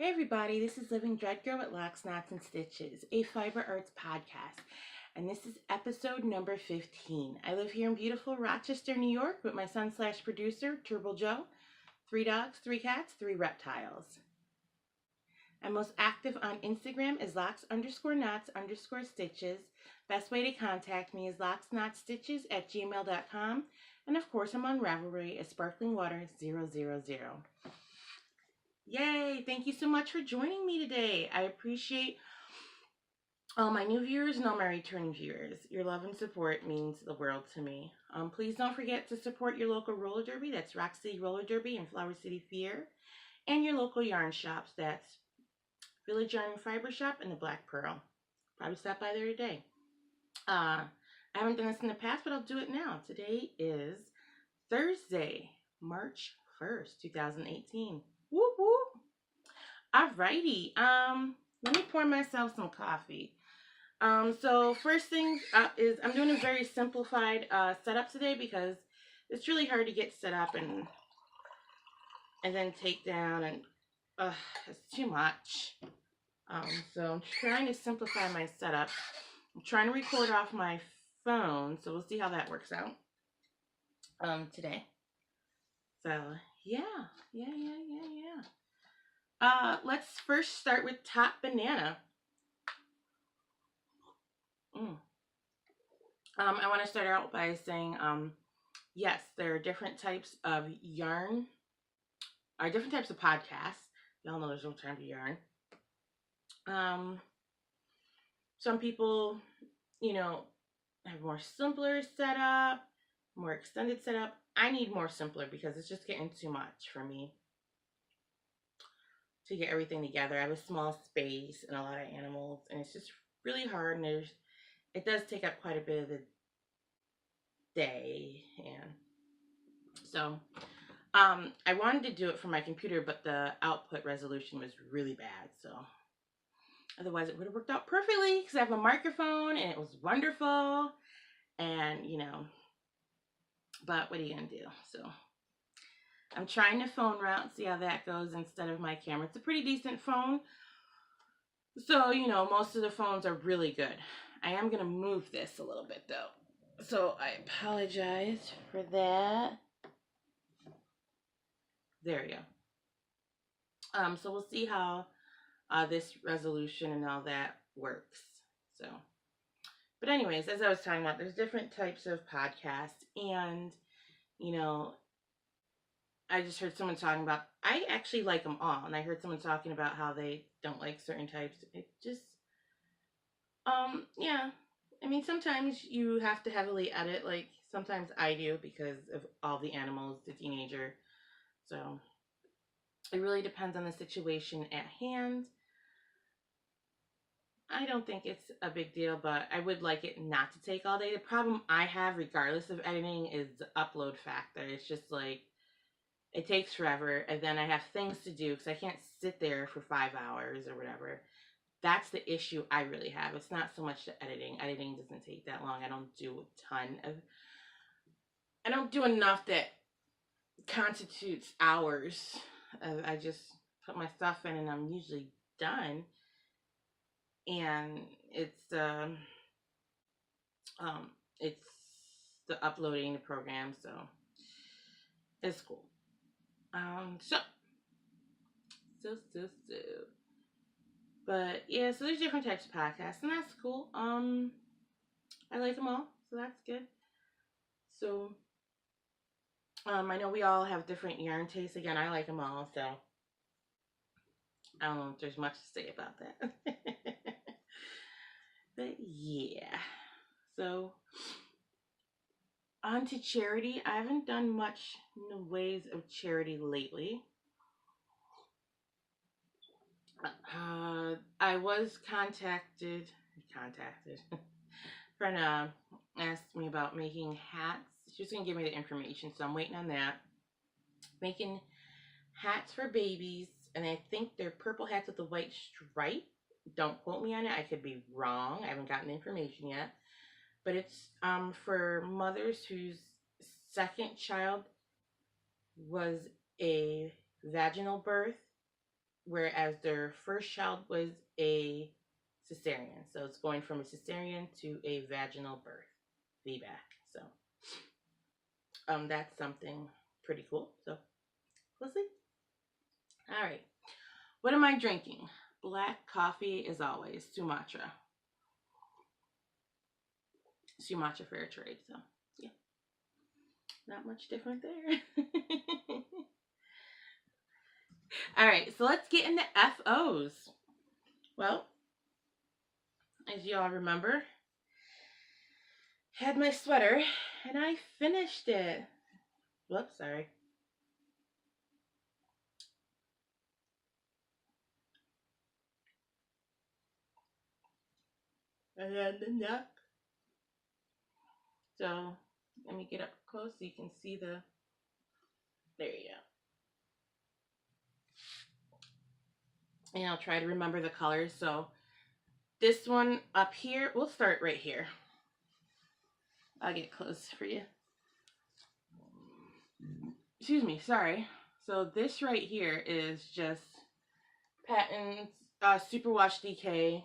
Hey everybody, this is Living Dread Girl with Locks, Knots, and Stitches, a fiber arts podcast, and this is episode number 15. I live here in beautiful Rochester, New York with my son slash producer, Turbo Joe, 3 dogs, 3 cats, 3 reptiles. I'm most active on Instagram as locks_knots_stitches. Best way to contact me is locksknotsstitches@gmail.com, and of course I'm on Raverly SparklingWater000. Yay! Thank you so much for joining me today. I appreciate all my new viewers and all my returning viewers. Your love and support means the world to me. Please don't forget to support your local roller derby. That's Rock City Roller Derby and Flower City Fear. And your local yarn shops. That's Village Yarn and Fiber Shop and the Black Purl. Probably stop by there today. I haven't done this in the past, but I'll do it now. Today is Thursday, March 1st, 2018. Whoop whoop. Alrighty, let me pour myself some coffee. So first thing is I'm doing a very simplified setup today because it's really hard to get set up and then take down, and it's too much. So I'm trying to simplify my setup. I'm trying to record off my phone, so we'll see how that works out today. So yeah. Let's first start with Top Banana. I want to start out by saying, yes, there are different types of yarn, or different types of podcasts. Y'all know there's no time to yarn. Some people, have more simpler setup, more extended setup. I need more simpler because it's just getting too much for me to get everything together. I have a small space and a lot of animals, and it's just really hard, and it does take up quite a bit of the day. And so I wanted to do it from my computer, but the output resolution was really bad, so otherwise it would have worked out perfectly because I have a microphone and it was wonderful, and but what are you gonna do? So I'm trying to phone route, see how that goes instead of my camera. It's a pretty decent phone, so most of the phones are really good. I am gonna move this a little bit though, so I apologize for that. There we go. So we'll see how this resolution and all that works. So, but anyways, as I was talking about, there's different types of podcasts, and I just heard someone talking about, I actually like them all, and I heard someone talking about how they don't like certain types. It just, yeah. I mean, sometimes you have to heavily edit, like sometimes I do because of all the animals, the teenager. So it really depends on the situation at hand. I don't think it's a big deal, but I would like it not to take all day. The problem I have, regardless of editing, is the upload factor. It's just like, it takes forever, and then I have things to do because I can't sit there for 5 hours or whatever. That's the issue I really have. It's not so much the editing. Editing doesn't take that long. I don't do enough that constitutes hours. I just put my stuff in and I'm usually done. And it's the uploading the program, so it's cool. But yeah, so there's different types of podcasts, and that's cool. I like them all, so that's good. So I know we all have different yarn tastes. Again, I like them all, so I don't know if there's much to say about that. But yeah, so on to charity. I haven't done much in the ways of charity lately. I was contacted. Friend asked me about making hats. She was gonna give me the information, so I'm waiting on that. Making hats for babies, and I think they're purple hats with a white stripe. Don't quote me on it. I could be wrong. I haven't gotten the information yet. But it's for mothers whose second child was a vaginal birth, whereas their first child was a cesarean. So it's going from a cesarean to a vaginal birth, VBAC. So that's something pretty cool. So we'll see. All right. What am I drinking? Black coffee as always, Sumatra. Sumatra Fair Trade. So yeah, not much different there. All right, so let's get into FOs. Well, as you all remember, had my sweater and I finished it. Whoops, sorry. And then the neck. So let me get up close so you can see the, there you go. And I'll try to remember the colors. So this one up here, we'll start right here. I'll get close for you. Excuse me, sorry. So this right here is just Patton's Superwash DK.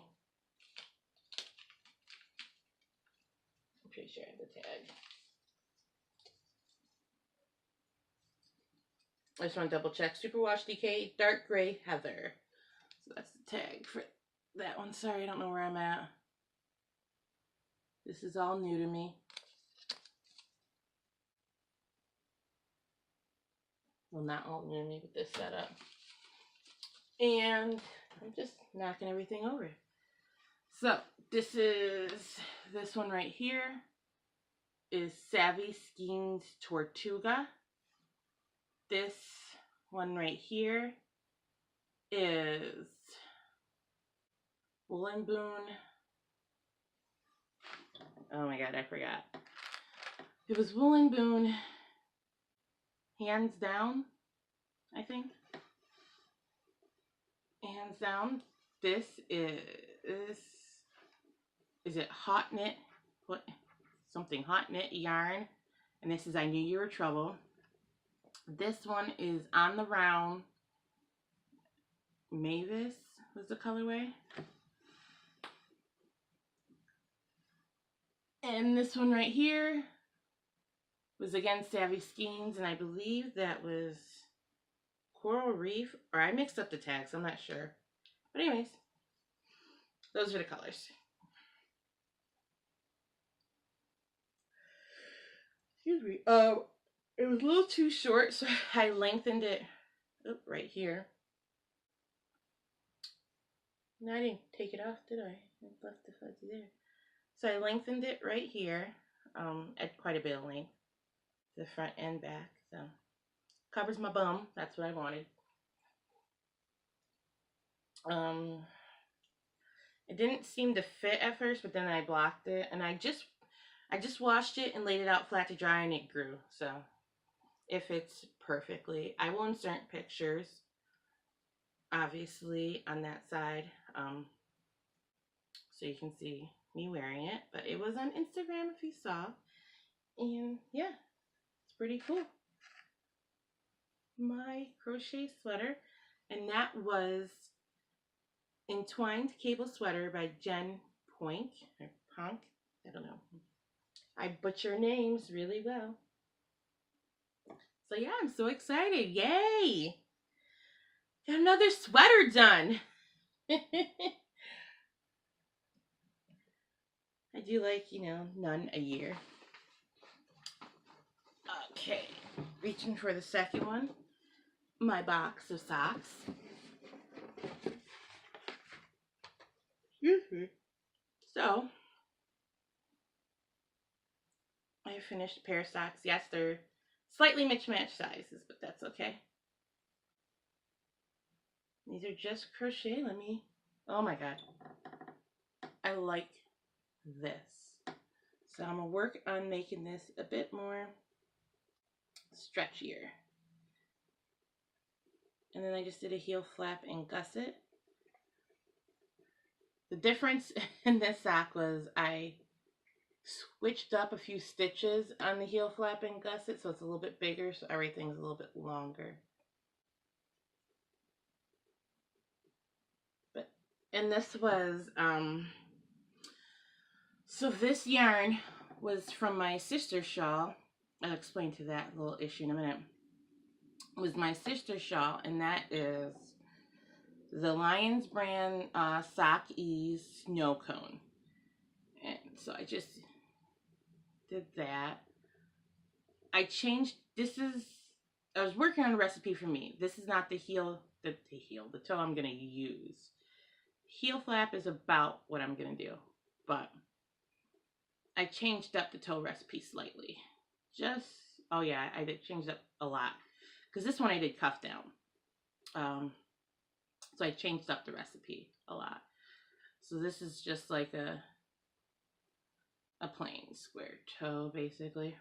I'm pretty sure I have the tag. I just want to double check. Superwash DK Dark Gray Heather. So that's the tag for that one. Sorry, I don't know where I'm at. This is all new to me. Well, not all new to me with this setup. And I'm just knocking everything over. So this one right here is Savvy Skeins Tortuga. This one right here is Woolen Boon. Oh my god, I forgot. It was Woolen Boon, hands down, I think. Hands down. This is it hot knit? What? Something hot knit yarn. And this is I Knew You Were Trouble. This one is On the Round. Mavis was the colorway. And this one right here was again Savvy Skeins, and I believe that was Coral Reef, or I mixed up the tags, I'm not sure. But anyways, those are the colors. Excuse me. It was a little too short, so I lengthened it right here. No, I didn't take it off, did I? I left the fuzzy there. So I lengthened it right here, at quite a bit of length, the front and back. So covers my bum. That's what I wanted. It didn't seem to fit at first, but then I blocked it, and I just washed it and laid it out flat to dry, and it grew. So it fits perfectly. I will insert pictures, obviously, on that side, so you can see me wearing it. But it was on Instagram if you saw, and yeah, it's pretty cool. My crochet sweater, and that was Entwined Cable Sweater by Jen Pionk, or Pionk, I don't know. I butcher names really well. So yeah, I'm so excited. Yay! Got another sweater done. I do like, none a year. Okay, reaching for the second one. My box of socks. So, I finished a pair of socks. Yes, they're slightly mismatched sizes, but that's okay. These are just crochet. Oh my god. I like this. So I'm going to work on making this a bit more stretchier. And then I just did a heel flap and gusset. The difference in this sock was I switched up a few stitches on the heel flap and gusset, so it's a little bit bigger, so everything's a little bit longer. And this was, so this yarn was from my sister's shawl. I'll explain to that little issue in a minute. It was my sister's shawl, and that is the Lions brand Sock Ease Snow Cone. And so I just did that. I changed, I was working on a recipe for me. This is not the toe I'm going to use. Heel flap is about what I'm going to do, but I changed up the toe recipe slightly. Oh yeah, I did change up a lot. Because this one I did cuff down. So I changed up the recipe a lot. So this is just like a plain square toe, basically.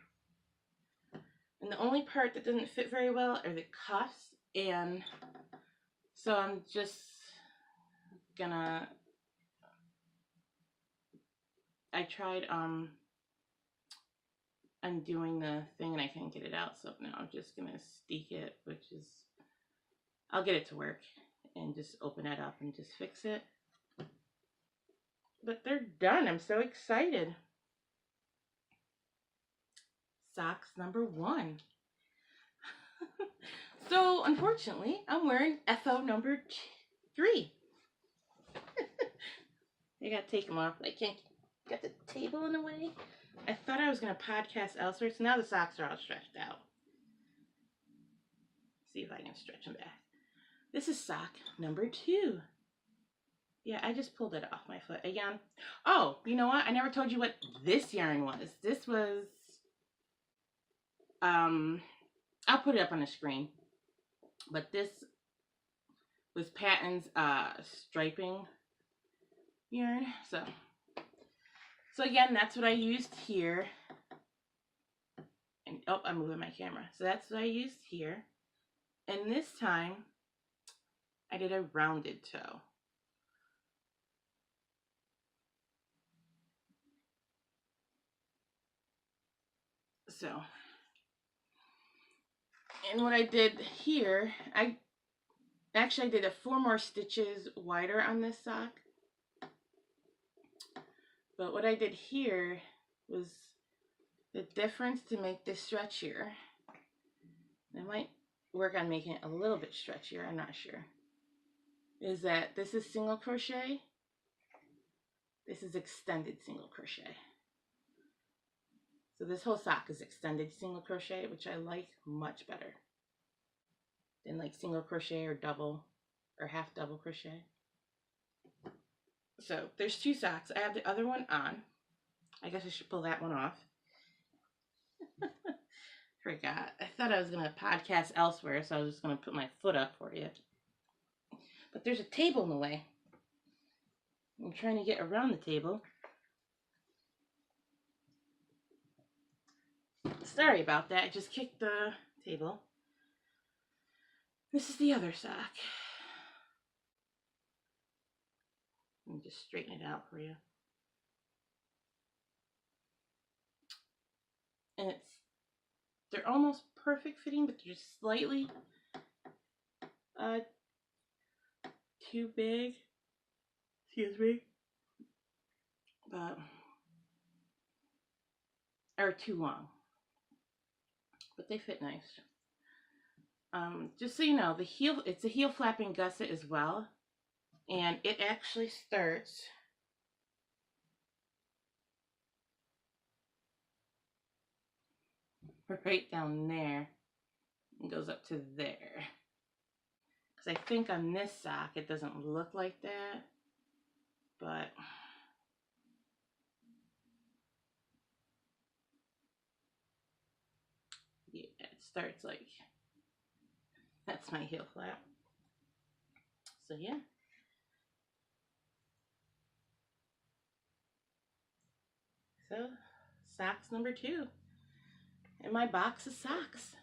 And the only part that doesn't fit very well are the cuffs, and so I'm just gonna, I tried undoing the thing and I couldn't get it out, so now I'm just gonna steek it, which is, I'll get it to work and just open it up and just fix it. But they're done. I'm so excited. Socks number 1. So unfortunately, I'm wearing FO number 3. I gotta take them off. I can't get the table in the way. I thought I was gonna podcast elsewhere, so now the socks are all stretched out. See if I can stretch them back. This is sock number 2. Yeah, I just pulled it off my foot again. Oh, you know what? I never told you what this yarn was. This was, I'll put it up on the screen. But this was Patton's striping yarn. So again, that's what I used here. And oh, I'm moving my camera. So that's what I used here. And this time, I did a rounded toe. So, and what I did here, I did 4 more stitches wider on this sock. But what I did here was the difference to make this stretchier. I might work on making it a little bit stretchier, I'm not sure. Is that this is single crochet, this is extended single crochet. So this whole sock is extended single crochet, which I like much better than like single crochet or double or half double crochet. So there's 2 socks. I have the other one on. I guess I should pull that one off. Forgot. I thought I was going to podcast elsewhere, so I was just going to put my foot up for you. But there's a table in the way. I'm trying to get around the table. Sorry about that. I just kicked the table. This is the other sock. Let me just straighten it out for you. And they're almost perfect fitting, but they're just slightly too big. Excuse me. But, or too long. But they fit nice. Just so you know, it's a heel flapping gusset as well. And it actually starts right down there and goes up to there. Because I think on this sock it doesn't look like that, but yeah, it starts like, that's my heel flap. So yeah. So socks number 2 in my box of socks.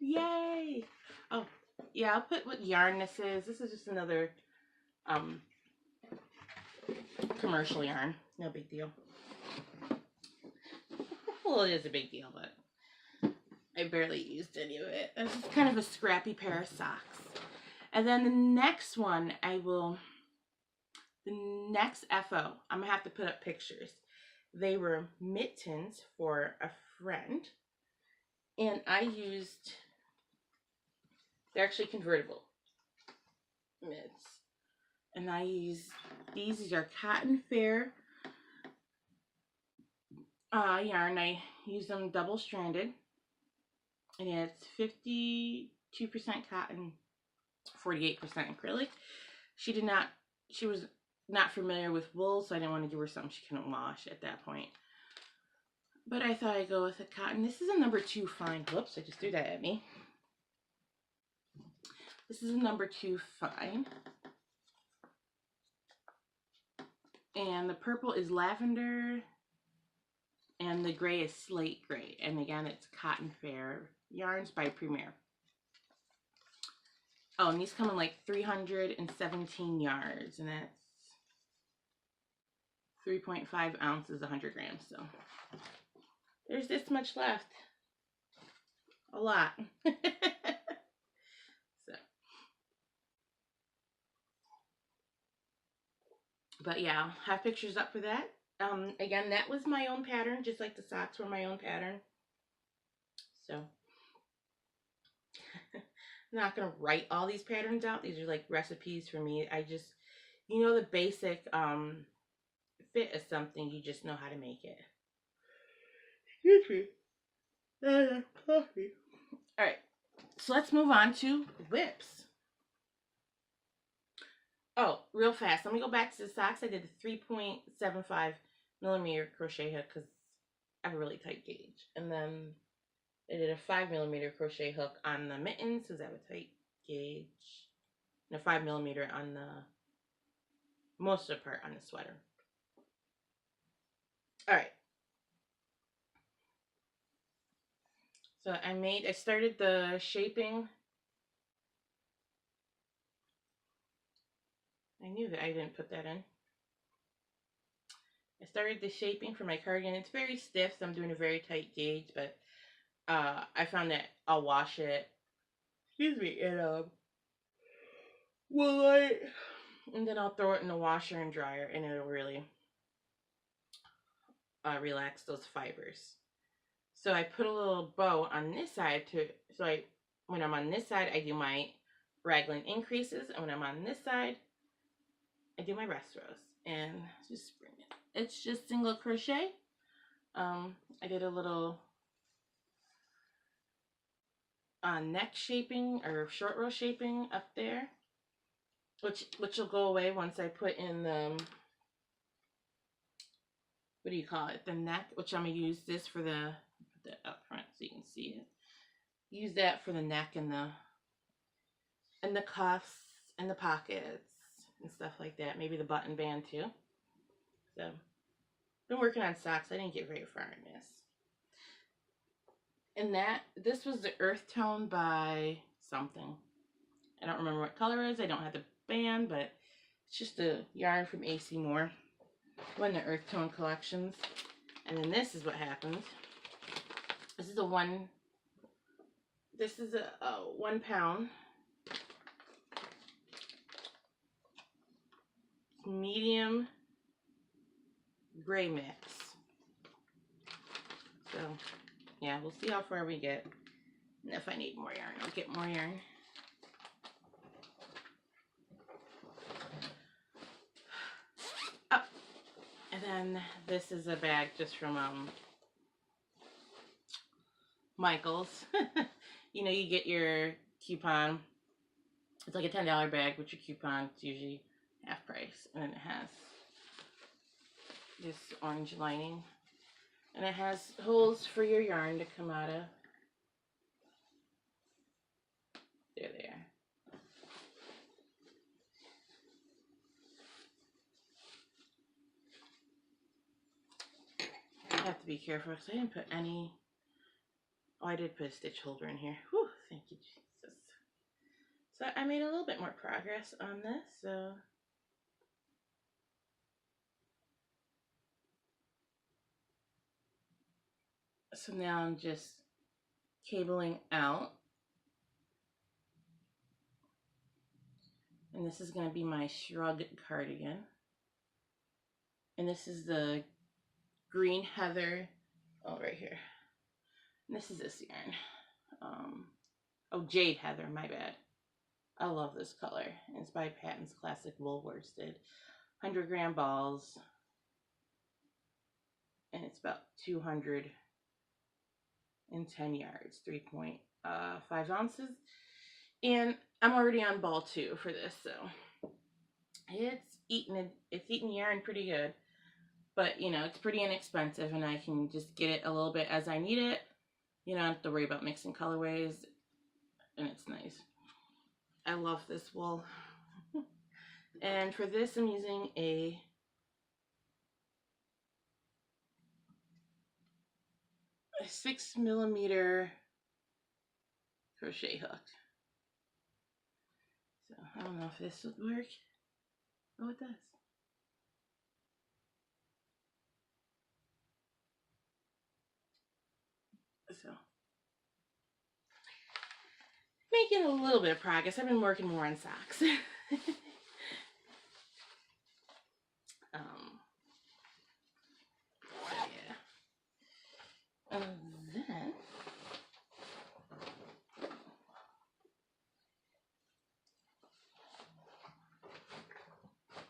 Yay! Oh, yeah, I'll put what yarn this is. This is just another commercial yarn. No big deal. Well, it is a big deal, but I barely used any of it. This is kind of a scrappy pair of socks. And then the next one, the next FO, I'm gonna have to put up pictures. They were mittens for a friend, and they're actually convertible mitts. And I use these are cotton fair yarn. I use them double stranded, and it's 52% cotton, 48% acrylic. She was not familiar with wool, so I didn't want to give her something she couldn't wash at that point. But I thought I'd go with a cotton. This is a number 2 fine. Whoops, I just threw that at me. This is a number 2 fine. And the purple is lavender, and the gray is slate gray. And again, it's Cotton Fair yarns by Premier. Oh, and these come in like 317 yards, and that's 3.5 ounces, 100 grams. So there's this much left. A lot. So, but yeah, I'll have pictures up for that. Again, that was my own pattern, just like the socks were my own pattern. So I'm not gonna write all these patterns out. These are like recipes for me. I just, you know, the basic fit of something, you just know how to make it. Excuse me. Coffee. All right, so let's move on to whips. Oh, real fast. Let me go back to the socks. I did a 3.75 millimeter crochet hook because I have a really tight gauge. And then I did a 5 millimeter crochet hook on the mittens because I have a tight gauge. And a 5 millimeter on the most of the part on the sweater. All right. So I started the shaping. I knew that I didn't put that in. I started the shaping for my cardigan. It's very stiff, so I'm doing a very tight gauge, but I found that I'll wash it, excuse me, and and then I'll throw it in the washer and dryer, and it'll really relax those fibers. So I put a little bow on this side when I'm on this side, I do my raglan increases, and when I'm on this side, I do my rest rows. And just bring it. It's just single crochet. I did a little neck shaping or short row shaping up there, which will go away once I put in the what do you call it, the neck, which I'm gonna use this for the put that up front so you can see it. Use that for the neck and the cuffs and the pockets and stuff like that. Maybe the button band too. So been working on socks. I didn't get very far in this. And this was the earth tone by something. I don't remember what color it is. I don't have the band, but it's just a yarn from AC Moore. One of the earth tone collections. And then this is what happened. This is a 1 pound medium gray mix. So yeah, we'll see how far we get. And if I need more yarn, I'll get more yarn. Oh, and then this is a bag just from Michael's. You know, you get your coupon. It's like a $10 bag with your coupon. It's usually half price. And then it has this orange lining. And it has holes for your yarn to come out of. There they are. I have to be careful because I didn't put any. Oh, I did put a stitch holder in here. Whew, thank you, Jesus. So I made a little bit more progress on this. So now I'm just cabling out. And this is going to be my shrug cardigan. And this is the green heather. Oh, right here. And this is this yarn. Oh, jade heather, my bad. I love this color. It's by Patton's Classic Wool Worsted. 100-gram balls. And it's about 210 yards, 3.5 ounces. And I'm already on ball 2 for this, so it's eating yarn pretty good. But, you know, it's pretty inexpensive, and I can just get it a little bit as I need it. You don't have to worry about mixing colorways, and it's nice. I love this wool. And for this, I'm using a a 6mm crochet hook. So I don't know if this would work. Oh, it does. So making a little bit of progress. I've been working more on socks. Yeah. And then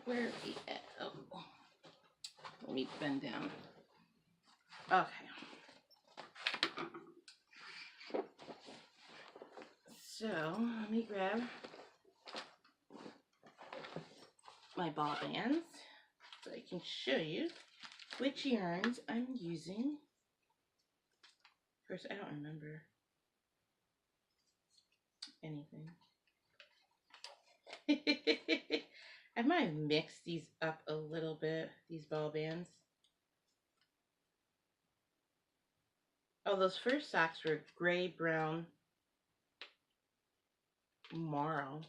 where are we at? Oh, let me bend down. Okay. So let me grab my ball bands so I can show you which yarns I'm using. First, I don't remember anything. I might have mixed these up a little bit, these ball bands. Oh, those first socks were gray, brown, marl.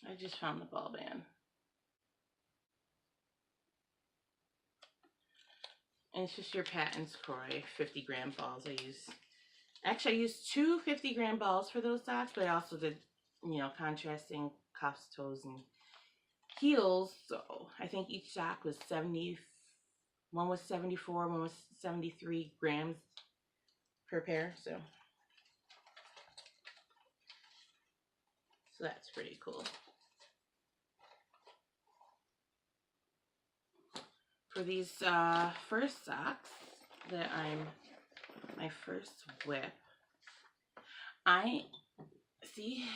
I just found the ball band. And it's just your Patton's Croy 50-gram balls I use. Actually, I used 2 50-gram balls for those socks, but I also did, you know, contrasting cuffs, toes, and heels. So I think each sock was 70. One was 74, one was 73 grams per pair. So that's pretty cool. For these first socks that my first whip, I see,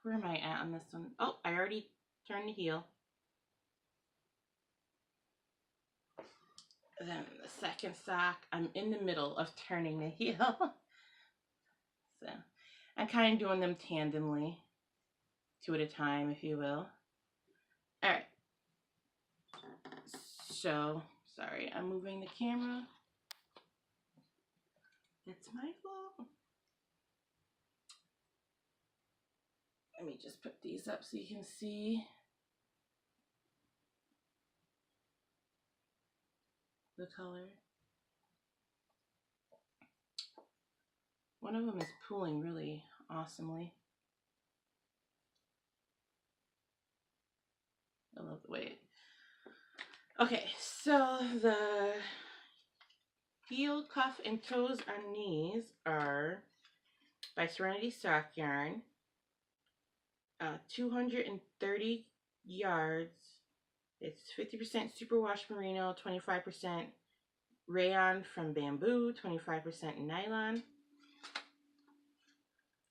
where am I at on this one? Oh, I already turned the heel. And then the second sock, I'm in the middle of turning the heel. So I'm kind of doing them tandemly, 2 at a time, if you will. All right. So, sorry, I'm moving the camera. It's my fault. Let me just put these up so you can see the color. One of them is pulling really awesomely. I love the way it... Okay, so the heel, cuff, and toes on these are by Serenity Sock Yarn. 230 yards. It's 50% superwash merino, 25% rayon from bamboo, 25% nylon.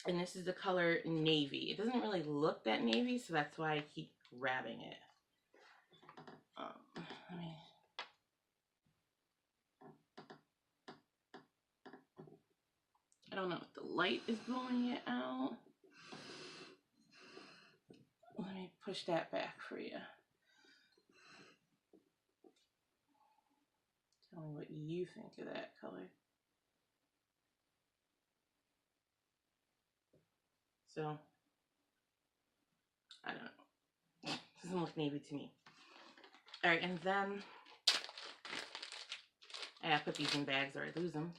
And this is the color navy. It doesn't really look that navy, so that's why I keep grabbing it. I don't know if the light is blowing it out. Let me push that back for you. Tell me what you think of that color. So, I don't know. Doesn't look navy to me. All right, and then I gotta put these in bags or I lose them.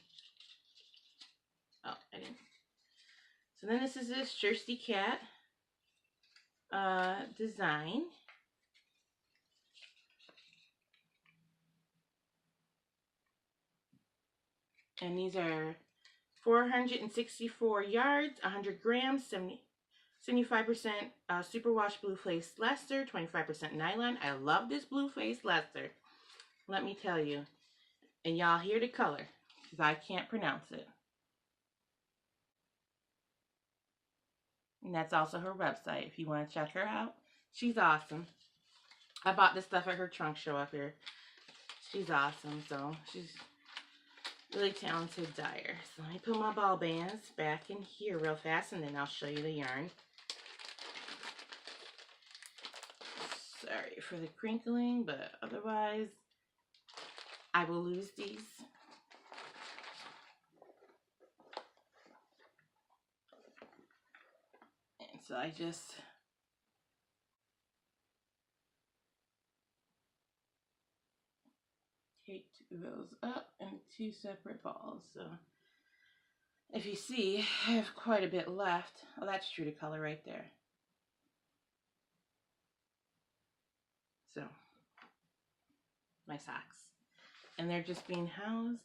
Oh, I didn't. So then this is this Shirsty Cat design. And these are 464 yards, 100 grams, 75% superwash blue face Leicester, 25% nylon. I love this blue face Leicester. Let me tell you. And y'all hear the color, because I can't pronounce it. And that's also her website if you want to check her out. She's awesome. I bought this stuff at her trunk show up here. She's awesome. So she's really talented dyer. So let me put my ball bands back in here real fast, and then I'll show you the yarn. Sorry for the crinkling, but otherwise I will lose these. And so I just take those up in two separate balls. So if you see, I have quite a bit left. Oh, that's true to color right there. So my socks. And they're just being housed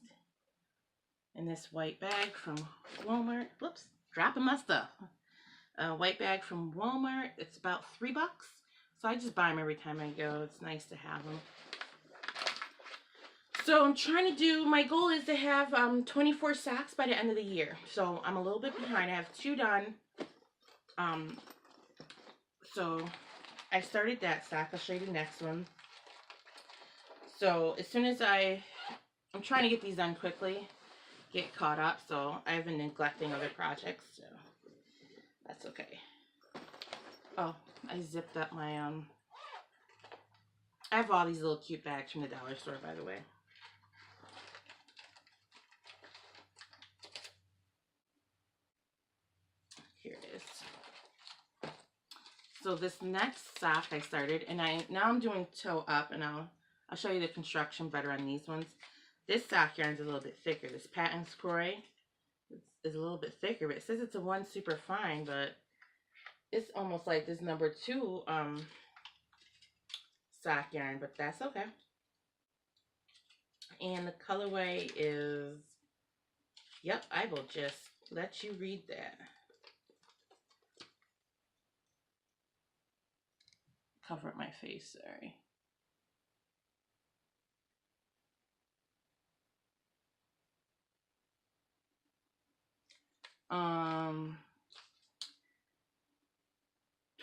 in this white bag from Walmart. Whoops, dropping my stuff. A white bag from Walmart. It's about $3. So I just buy them every time I go. It's nice to have them. So I'm trying to do, my goal is to have 24 socks by the end of the year. So I'm a little bit behind. I have 2 done. So I started that sock. I'll show you the next one. So as soon as I'm trying to get these done quickly, get caught up. So I've been neglecting other projects. So that's okay. Oh, I zipped up my, I have all these little cute bags from the dollar store, by the way. Here it is. So this next sock I started, and now I'm doing toe up, and I'll show you the construction better on these ones. This sock yarn is a little bit thicker. This Pionk Croy is a little bit thicker, but it says it's a 1 super fine, but it's almost like this number 2 sock yarn, but that's okay. And the colorway is, yep, I will just let you read that. Cover up my face, sorry.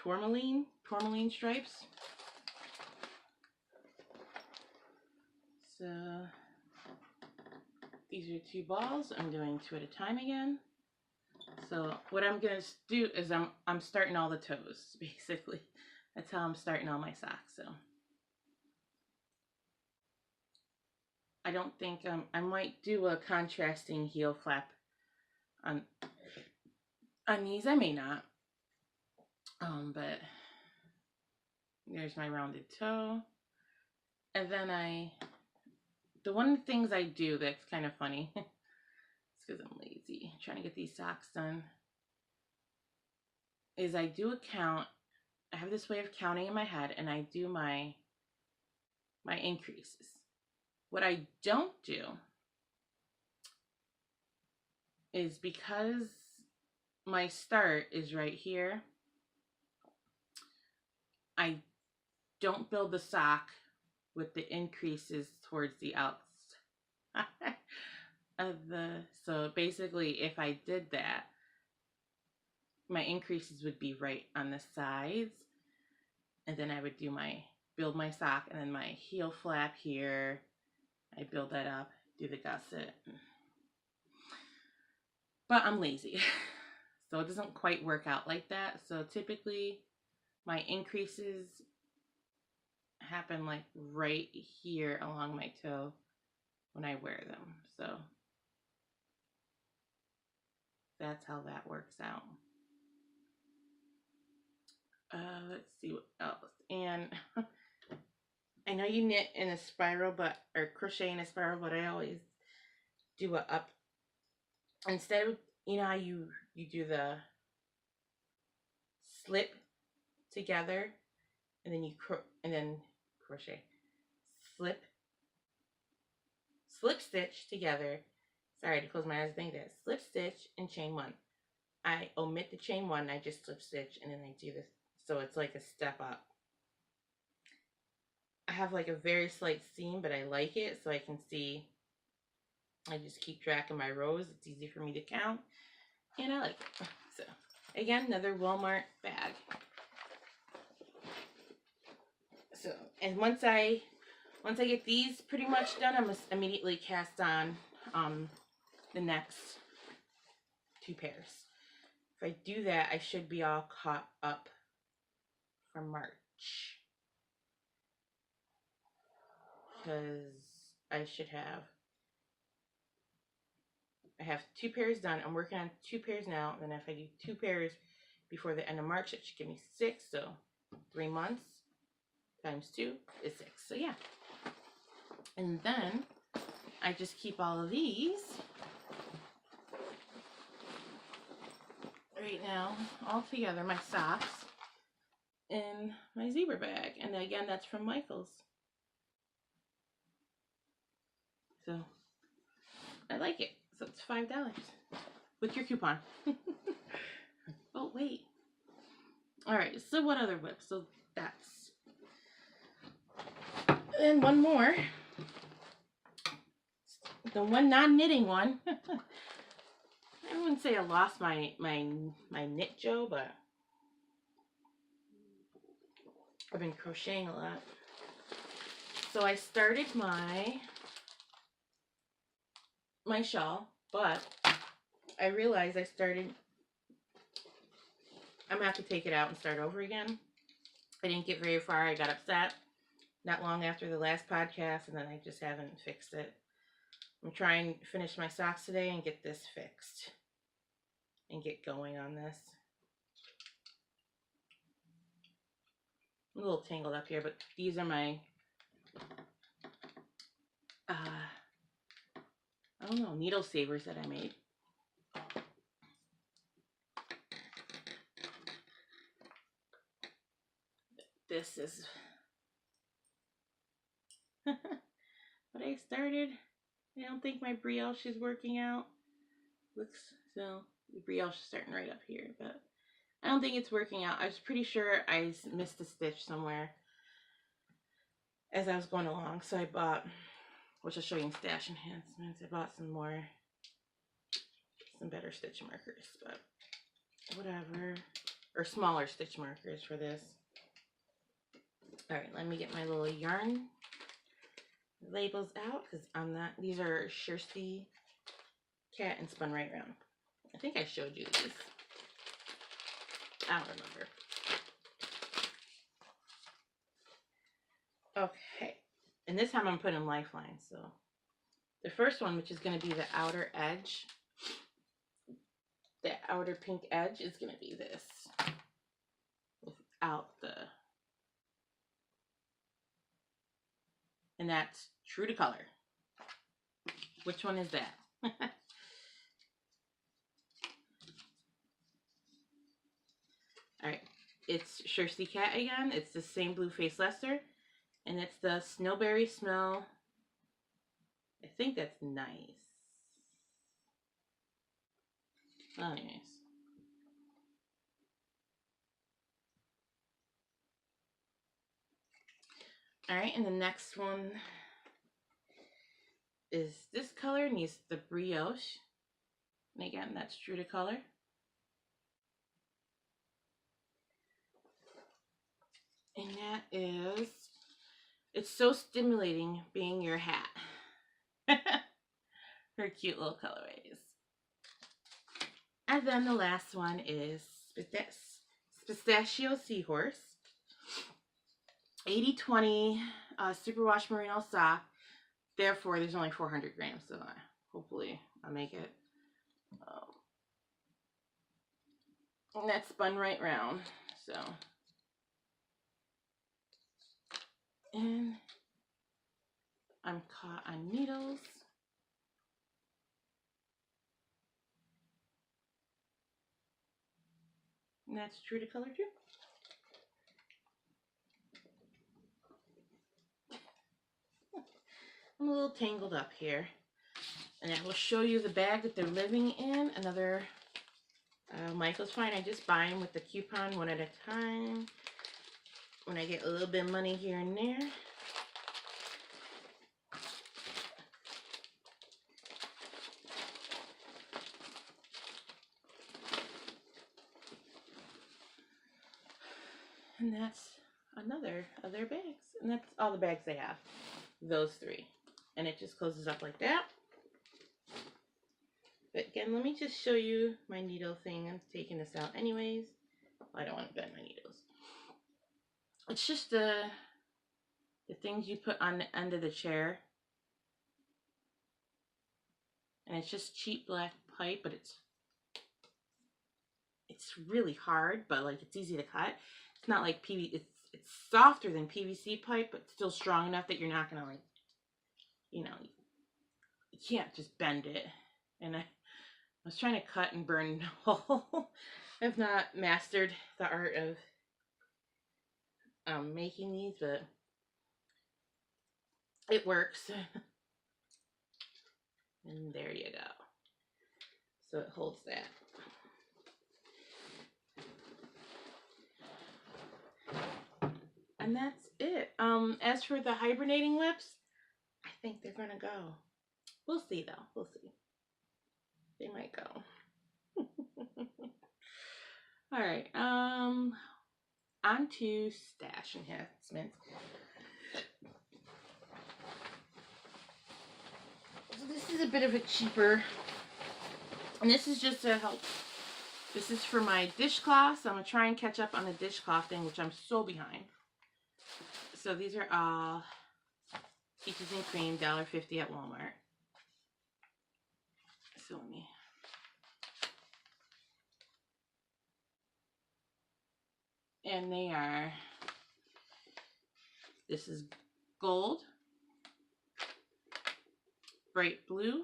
Tourmaline stripes. So these are 2 balls. I'm doing 2 at a time again. So what I'm gonna do is I'm starting all the toes, basically. That's how I'm starting all my socks. So I don't think I might do a contrasting heel flap on these. I may not. But there's my rounded toe. And then the one of the things I do that's kind of funny, it's because I'm lazy, trying to get these socks done, is I do a count. I have this way of counting in my head, and I do my increases. What I don't do is, because my start is right here, I don't build the sock with the increases towards the outside of so basically if I did that, my increases would be right on the sides, and then I would build my sock, and then my heel flap here, I build that up, do the gusset. But I'm lazy, so it doesn't quite work out like that. So typically my increases happen like right here along my toe when I wear them. So that's how that works out. Let's see what else. And I know you knit in a spiral, or crochet in a spiral, but I always do a up. Instead of, you know how you do the slip together, and then you crochet, slip, slip stitch together. Sorry to close my eyes. Think that slip stitch and chain one. I omit the chain one. I just slip stitch and then I do this, so it's like a step up. I have like a very slight seam, but I like it so I can see. I just keep track of my rows. It's easy for me to count, and I like it. So again, another Walmart bag. So, and once I get these pretty much done, I'm gonna immediately cast on the next 2 pairs. If I do that, I should be all caught up for March, because I have 2 pairs done. I'm working on 2 pairs now, and then if I do 2 pairs before the end of March, it should give me 6. So 3 months times 2 is 6. So yeah. And then I just keep all of these right now all together, my socks, in my zebra bag. And again, that's from Michael's. So I like it. So it's $5 with your coupon. Oh, wait. All right. So what other whip? So that's. And one more. The one non-knitting one. I wouldn't say I lost my knit Joe, but I've been crocheting a lot. So I started my shawl, but I realized I'm gonna have to take it out and start over again. I didn't get very far. I got upset not long after the last podcast, and then I just haven't fixed it. I'm trying to finish my socks today and get this fixed and get going on this. I'm a little tangled up here, but these are my I don't know, needle savers that I made. This is what I started. I don't think my brioche is working out. Looks so the brioche is starting right up here, but I don't think it's working out. I was pretty sure I missed a stitch somewhere as I was going along, so I bought, which I'll show you in stash enhancements. I bought some better stitch markers, but whatever, or smaller stitch markers for this. All right, let me get my little yarn labels out, because these are Shirsty Cat and Spun right round. I think I showed you these. I don't remember. Okay, and this time I'm putting lifelines. So the first one, which is going to be the outer edge, the outer pink edge, is going to be this without the, and that's true to color. Which one is that? All right, it's Shirsty Cat again. It's the same blue face Lester, and it's the Snowberry Smell. I think that's nice. Well, anyways. All right, and the next one is this color, and it's the brioche. And again, that's true to color. And that is, it's so stimulating being your hat. Her cute little colorways. And then the last one is Pistachio Seahorse. 80/20 superwash merino sock. Therefore, there's only 400 grams, so hopefully I'll make it. And that's spun right round. So, and I'm caught on needles. And that's true to color too. I'm a little tangled up here. And I will show you the bag that they're living in. Another Michael's Fine. I just buy them with the coupon one at a time when I get a little bit of money here and there. And that's another of their bags. And that's all the bags they have. Those three. And it just closes up like that. But again, let me just show you my needle thing. I'm taking this out anyways. I don't want to bend my needles. It's just the things you put on the end of the chair. And it's just cheap black pipe, but it's really hard, but like it's easy to cut. It's not like PVC. It's softer than PVC pipe, but still strong enough that you're not gonna like, you know, you can't just bend it. And I was trying to cut and burn a hole. I've not mastered the art of making these, but it works. And there you go. So it holds that. And that's it. As for the hibernating lips, I think they're gonna go. We'll see though. We'll see. They might go. All right. On to stash enhancements. So this is a bit of a cheaper, and this is just to help. This is for my dishcloths. I'm gonna try and catch up on the dishcloth thing, which I'm so behind. So these are all Peaches and Cream, $1.50 at Walmart. So let me. And they are, this is gold, bright blue,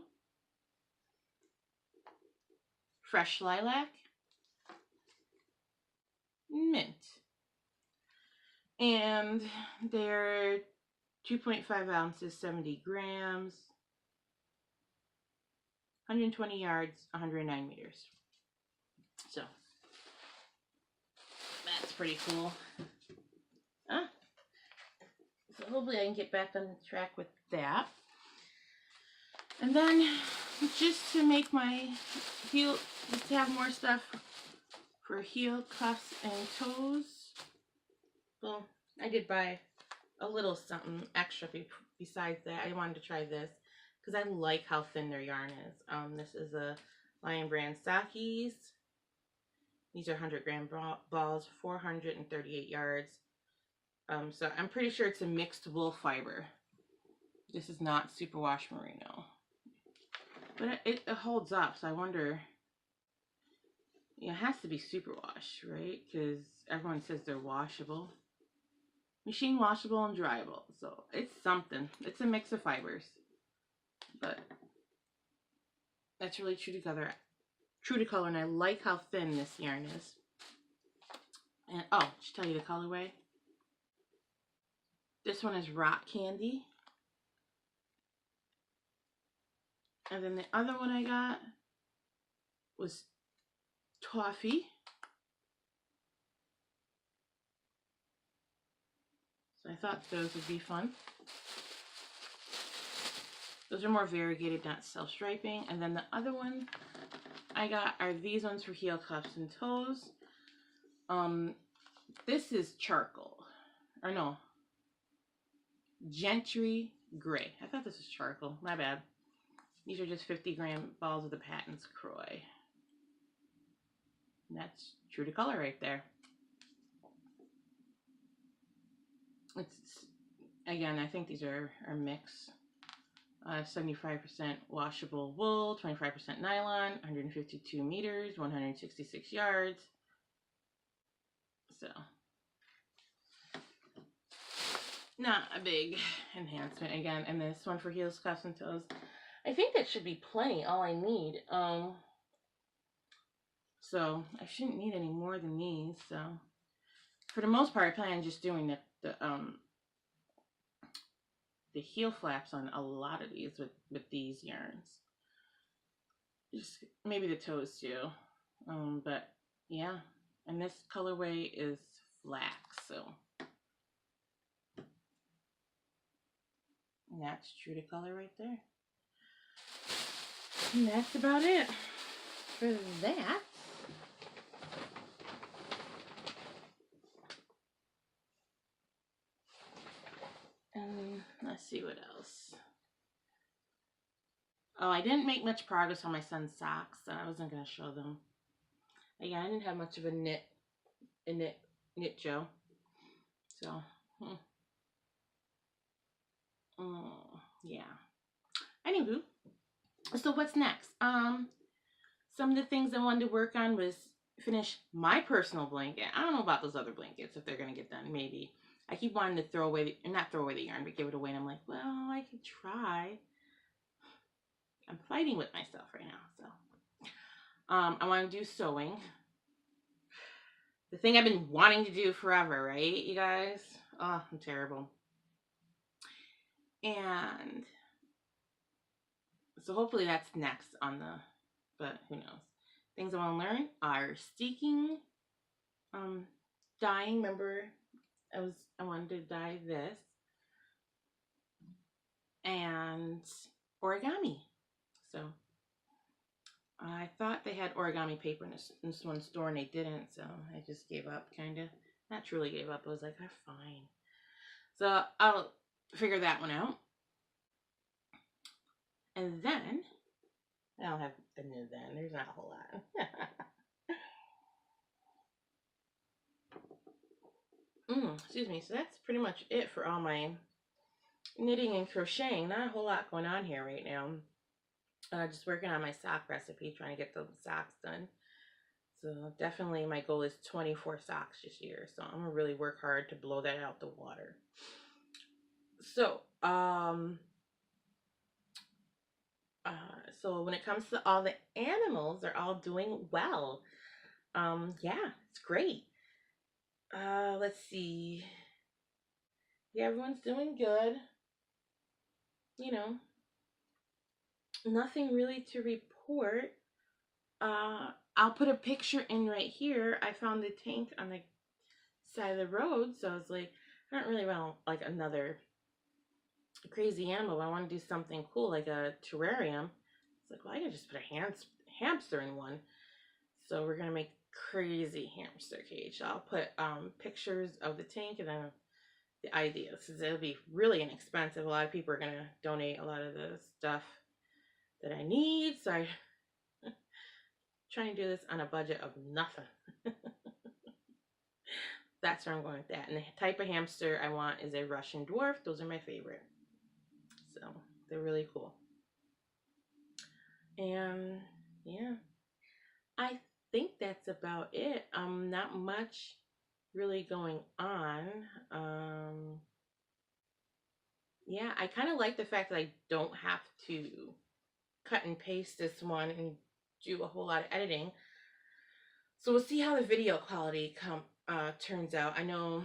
fresh lilac, mint. And they're 2.5 ounces, 70 grams, 120 yards, 109 meters. So that's pretty cool. So hopefully I can get back on track with that. And then just to make my heel, just to have more stuff for heel cuffs and toes. Well, I did buy a little something extra besides that. I wanted to try this because I like how thin their yarn is. This is a Lion Brand Sakis. These are 100-gram balls, 438 yards. So I'm pretty sure it's a mixed wool fiber. This is not superwash merino. But it holds up, so I wonder, it has to be superwash, right? Because everyone says they're washable. Machine washable and dryable. So it's something. It's a mix of fibers. But that's really true to color, and I like how thin this yarn is. And oh, should tell you the colorway. This one is Rock Candy. And then the other one I got was Toffee. So I thought those would be fun. Those are more variegated, not self-striping. And then the other one I got are these ones for heel cuffs and toes. This is charcoal. Or no. Gentry Gray. I thought this was charcoal. My bad. These are just 50-gram balls of the Patons Croy. And that's true to color right there. It's, again, I think these are mix. 75% washable wool, 25% nylon, 152 meters, 166 yards. So, not a big enhancement again. And this one for heels, cuffs, and toes. I think that should be plenty, all I need. So I shouldn't need any more than these. So for the most part, I plan on just doing the the heel flaps on a lot of these with these yarns. Just maybe the toes too. But yeah, and this colorway is flax, so and that's true to color right there. And that's about it for that. Let's see what else. Oh, I didn't make much progress on my son's socks, so I wasn't going to show them. Again, I didn't have much of a knit Joe. So, yeah. Anywho, so what's next? Some of the things I wanted to work on was finish my personal blanket. I don't know about those other blankets, if they're going to get done, maybe. I keep wanting to not throw away the yarn, but give it away, and I'm like, well, I could try. I'm fighting with myself right now, so. I want to do sewing. The thing I've been wanting to do forever, right, you guys? Oh, I'm terrible. And so hopefully that's next on the, but who knows. Things I want to learn are steeking, dyeing. Remember, I wanted to dye this, and origami. So I thought they had origami paper in this one store, and they didn't, so I just gave up, kind of. Not truly gave up. I was like, fine. So I'll figure that one out. And then, I don't have the new then. There's not a whole lot. Excuse me. So that's pretty much it for all my knitting and crocheting. Not a whole lot going on here right now. Just working on my sock recipe, trying to get the socks done. So definitely my goal is 24 socks this year. So I'm going to really work hard to blow that out the water. So, so when it comes to all the animals, they're all doing well. Yeah, it's great. Let's see. Yeah, everyone's doing good. You know, nothing really to report. I'll put a picture in right here. I found the tank on the side of the road, so I was like, I don't really want like another crazy animal. I want to do something cool like a terrarium. It's like, well, I can just put a hamster in one. So we're gonna make crazy hamster cage. I'll put pictures of the tank and then the ideas. It'll be really inexpensive. A lot of people are gonna donate a lot of the stuff that I need. So I'm trying to do this on a budget of nothing. That's where I'm going with that. And the type of hamster I want is a Russian dwarf. Those are my favorite. So they're really cool. And yeah, I think that's about it. Not much really going on. Yeah, I kind of like the fact that I don't have to cut and paste this one and do a whole lot of editing. So we'll see how the video quality turns out. I know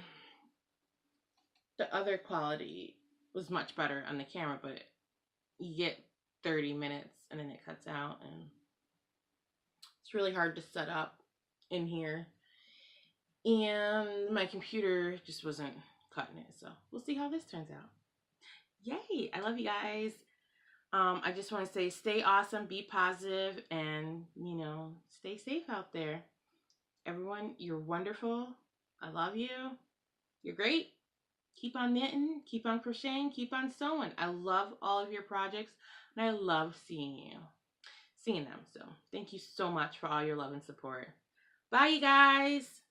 the other quality was much better on the camera, but you get 30 minutes and then it cuts out, and it's really hard to set up in here. And my computer just wasn't cutting it, so we'll see how this turns out. Yay! I love you guys. I just want to say stay awesome, be positive, and, you know, stay safe out there. Everyone, you're wonderful. I love you. You're great. Keep on knitting, keep on crocheting, keep on sewing. I love all of your projects, and I love seeing them. So thank you so much for all your love and support. Bye, you guys.